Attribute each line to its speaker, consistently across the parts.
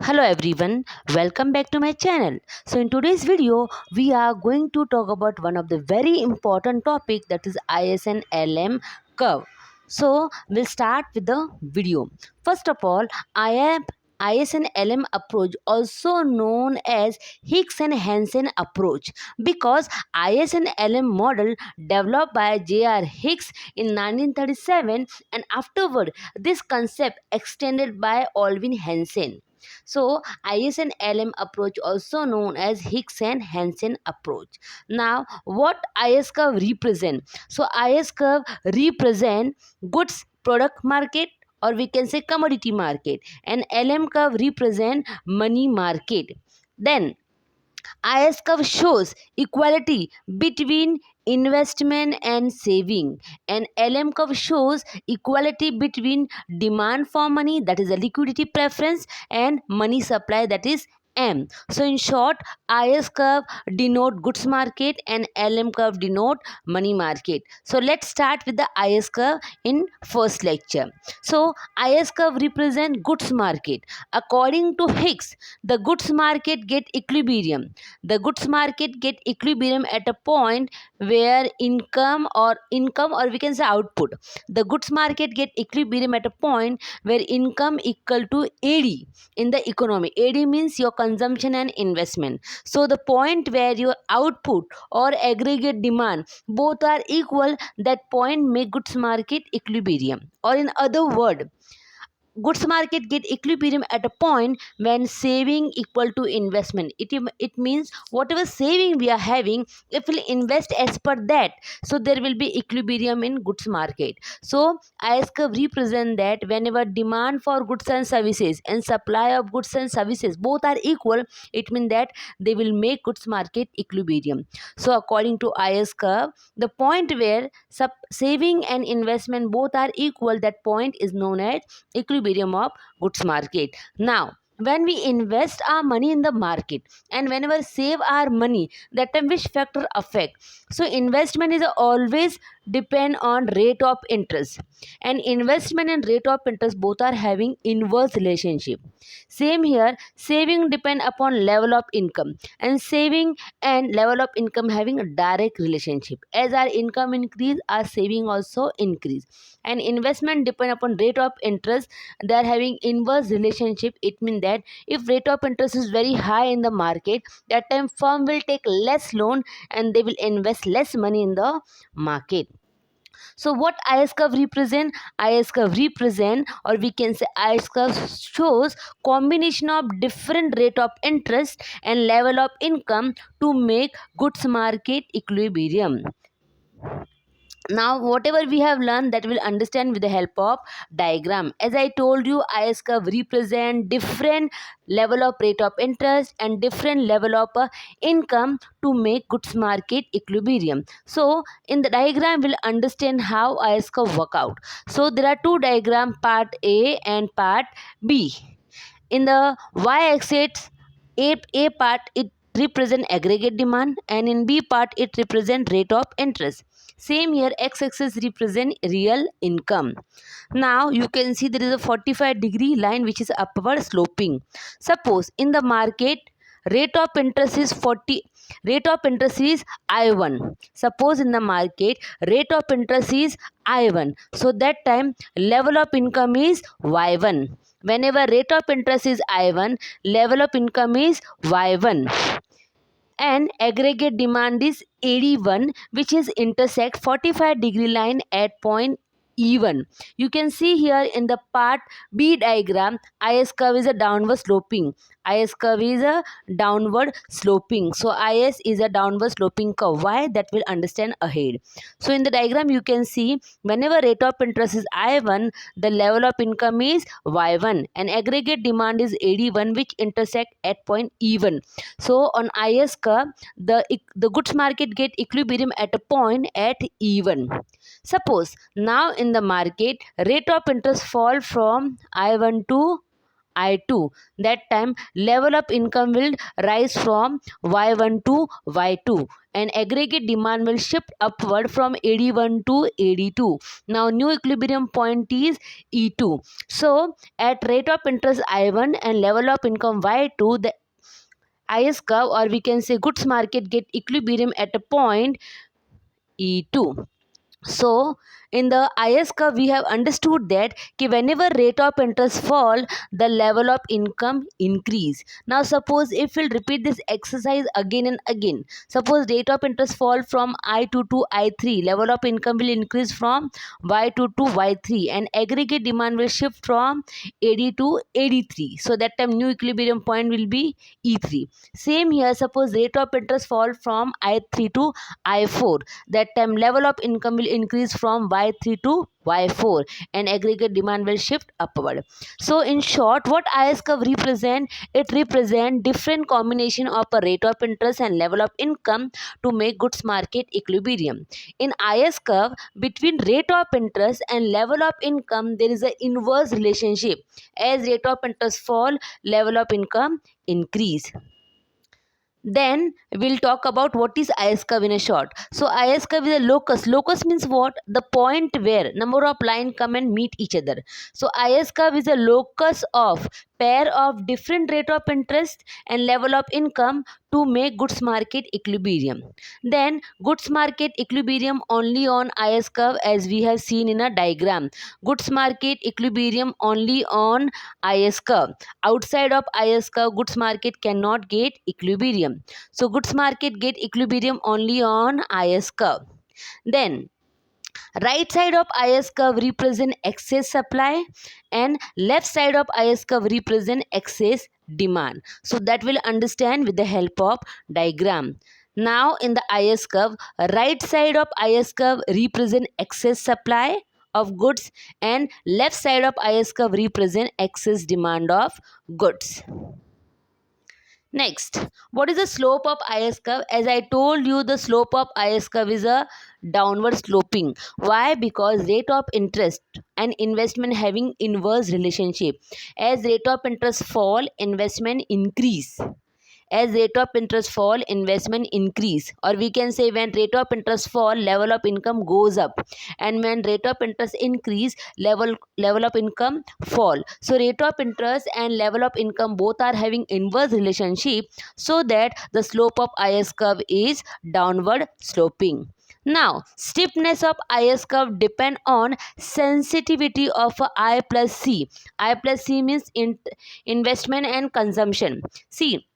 Speaker 1: Hello everyone, welcome back to my channel. So in today's video, we are going to talk about one of the very important topic, that is IS and LM curve. So we'll start with the video. First of all, IS and LM approach, also known as Hicks and Hansen approach, because IS and LM model developed by J.R. Hicks in 1937, and afterward this concept extended by Alvin Hansen. So IS and LM approach, also known as Hicks and Hansen approach. Now what IS curve represent? So IS curve represent goods product market, or we can say commodity market, and LM curve represent money market. Then IS curve shows equality between investment and saving, and LM curve shows equality between demand for money, that is a liquidity preference, and money supply, that is M. So in short, IS curve denote goods market and LM curve denote money market. So let's start with the IS curve in first lecture. So IS curve represent goods market. According to Hicks, the goods market get equilibrium. The goods market get equilibrium at a point where income or we can say output. The goods market get equilibrium at a point where income equal to AD in the economy. AD means your consumption and investment. So the point where your output or aggregate demand both are equal, that point make goods market equilibrium. Or in other word, goods market get equilibrium at a point when saving equal to investment. It means whatever saving we are having, if we'll invest as per that, so there will be equilibrium in goods market. So IS curve represent that whenever demand for goods and services and supply of goods and services both are equal, it means that they will make goods market equilibrium. So according to IS curve, the point where saving and investment both are equal, that point is known as equilibrium of goods market. Now when we invest our money in the market and whenever save our money, that time which factor affect? So investment is always depend on rate of interest, and investment and rate of interest both are having inverse relationship. Same here, saving depend upon level of income, and saving and level of income having a direct relationship. As our income increase, our saving also increase. And investment depend upon rate of interest, they are having inverse relationship. It means that if rate of interest is very high in the market, that time firm will take less loan and they will invest less money in the market. So what IS curve represent? IS curve represent, or we can say IS curve shows combination of different rate of interest and level of income to make goods market equilibrium. Now whatever we have learned, that will understand with the help of diagram. As I told you, IS curve represent different level of rate of interest and different level of income to make goods market equilibrium. So in the diagram we'll understand how IS curve work out. So there are two diagram, part A and part B. In the y-axis, A part it represent aggregate demand, and in B part it represent rate of interest. Same here, x-axis represent real income. Now you can see there is a 45-degree line which is upward sloping. Suppose in the market rate of interest is rate of interest is I1. Suppose in the market rate of interest is I1. So that time level of income is Y1. Whenever rate of interest is I1, level of income is Y1, and aggregate demand is AD1, which is intersect 45-degree line at point E1. You can see here in the part B diagram, IS curve is a downward sloping. IS curve is a downward sloping. So IS is a downward sloping curve. Why? That will understand ahead. So in the diagram you can see whenever rate of interest is I1, the level of income is Y1, and aggregate demand is AD1, which intersect at point E1. So on IS curve, the goods market get equilibrium at a point at E1. Suppose now in the market rate of interest fall from I1 to I2. That time level of income will rise from Y1 to Y2 and aggregate demand will shift upward from AD1 to AD2. Now new equilibrium point is E2. So at rate of interest I1 and level of income Y2, the IS curve, or we can say goods market, get equilibrium at a point E2. So in the IS curve we have understood that whenever rate of interest fall, the level of income increase. Now suppose if we'll repeat this exercise again and again, suppose rate of interest fall from I2 to I3, level of income will increase from Y2 to Y3 and aggregate demand will shift from AD to AD3. So that time new equilibrium point will be E3. Same here, suppose rate of interest fall from I3 to I4, that time level of income will increase from Y3 to Y4 and aggregate demand will shift upward. So in short, what IS curve represent? It represent different combination of a rate of interest and level of income to make goods market equilibrium. In IS curve, between rate of interest and level of income, there is an inverse relationship. As rate of interest fall, level of income increase. Then we'll talk about what is IS curve in a short. So IS curve is a locus. Locus means what? The point where number of line come and meet each other. So IS curve is a locus of pair of different rate of interest and level of income to make goods market equilibrium. Then goods market equilibrium only on IS curve, as we have seen in a diagram. Goods market equilibrium only on IS curve. Outside of IS curve, goods market cannot get equilibrium. So goods market get equilibrium only on IS curve. Then right side of IS curve represent excess supply and left side of IS curve represent excess demand. So that will understand with the help of diagram. Now in the IS curve, right side of IS curve represent excess supply of goods and left side of IS curve represent excess demand of goods. Next, what is the slope of IS curve? As I told you, the slope of IS curve is a downward sloping. Why? Because rate of interest and investment having inverse relationship. As rate of interest fall, investment increase. As rate of interest fall, investment increase, or we can say when rate of interest fall, level of income goes up, and when rate of interest increase, level of income fall. So rate of interest and level of income both are having inverse relationship, so that the slope of IS curve is downward sloping. Now, stiffness of IS curve depend on sensitivity of I plus C. I plus C means investment and consumption. See,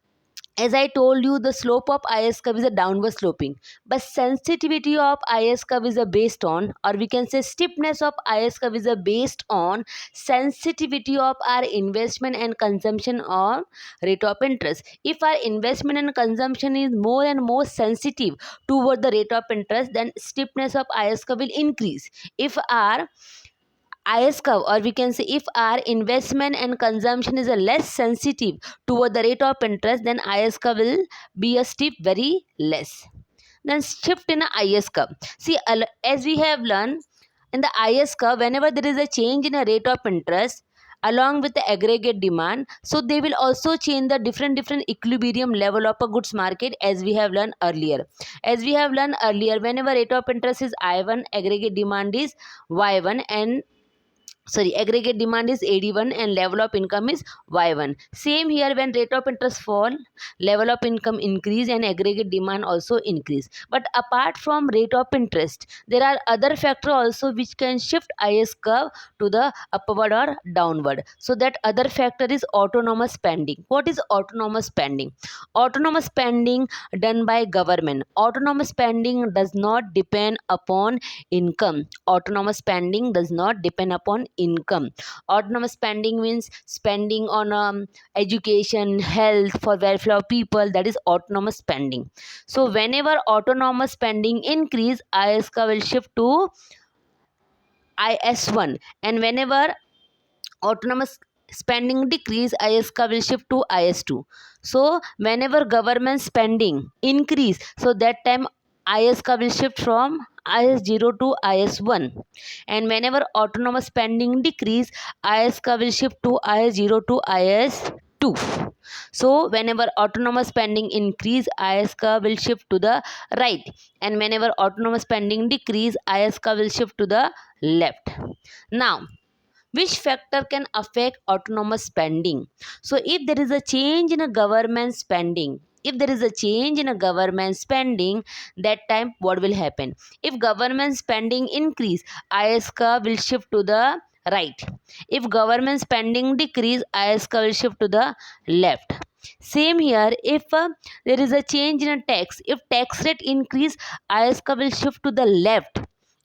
Speaker 1: as I told you, the slope of IS curve is a downward sloping, but sensitivity of IS curve is a based on, or we can say stiffness of IS curve is a based on sensitivity of our investment and consumption on rate of interest. If our investment and consumption is more and more sensitive toward the rate of interest, then stiffness of IS curve will increase. If our IS curve, or we can say if our investment and consumption is a less sensitive toward the rate of interest, then IS curve will be a steep very less. Then shift in a IS curve. See, as we have learned in the IS curve, whenever there is a change in a rate of interest along with the aggregate demand, so they will also change the different equilibrium level of a goods market, as we have learned earlier. As we have learned earlier, whenever rate of interest is I1, aggregate demand is Y1, and aggregate demand is AD1 and level of income is Y1. Same here, when rate of interest fall, level of income increase and aggregate demand also increase. But apart from rate of interest, there are other factor also which can shift IS curve to the upward or downward. So that other factor is autonomous spending. What is autonomous spending? Autonomous spending done by government. Autonomous spending does not depend upon income. Autonomous spending does not depend upon income. Autonomous spending means spending on education, health, for welfare of people. That is autonomous spending. So whenever autonomous spending increase, ISK will shift to IS1, and whenever autonomous spending decrease, ISK will shift to IS2. So whenever government spending increase, so that time ISK will shift from IS0 to IS1, and whenever autonomous spending decrease, IS curve will shift to IS0 to IS2. So whenever autonomous spending increase, IS curve will shift to the right, and whenever autonomous spending decrease, IS curve will shift to the left. Now, which factor can affect autonomous spending? So if there is a change in a government spending, if there is a change in a government spending, that time what will happen? If government spending increase, IS curve will shift to the right. If government spending decrease, IS curve will shift to the left. Same here, if there is a change in a tax, if tax rate increase, IS curve will shift to the left,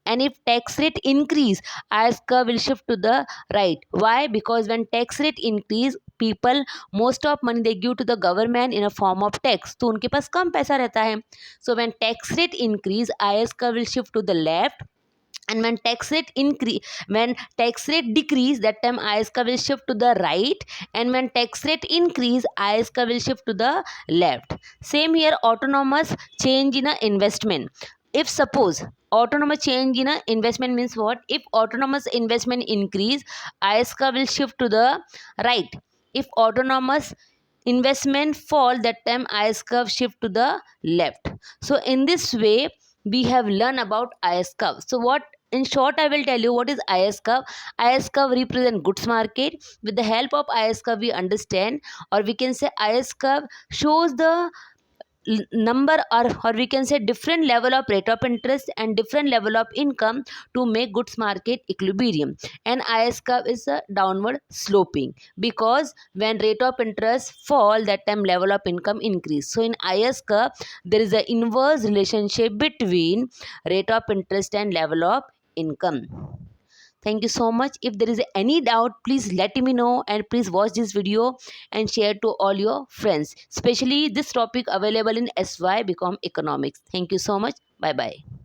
Speaker 1: and if tax rate increase, IS curve will shift to the right. Why? Because when tax rate increase, people most of money they give to the government in a form of tax, तो उनके पास कम पैसा रहता है. So when tax rate increase, IS curve will shift to the left, and when tax rate decrease, that time IS curve will shift to the right, and when tax rate increase, IS curve will shift to the left. Same here, autonomous change in a investment. If suppose autonomous change in a investment means what? If autonomous investment increase, IS curve will shift to the right. If autonomous investment fall, that time IS curve shift to the left. So in this way we have learned about IS curve. So what, in short, I will tell you what is IS curve. IS curve represent goods market. With the help of IS curve we understand, or we can say IS curve shows the number, or we can say different level of rate of interest and different level of income to make goods market equilibrium. And IS curve is a downward sloping, because when rate of interest fall, that time level of income increase. So in IS curve there is an inverse relationship between rate of interest and level of income. Thank you so much. If there is any doubt, please let me know, and please watch this video and share to all your friends. Especially this topic available in SY BCom Economics. Thank you so much. Bye bye.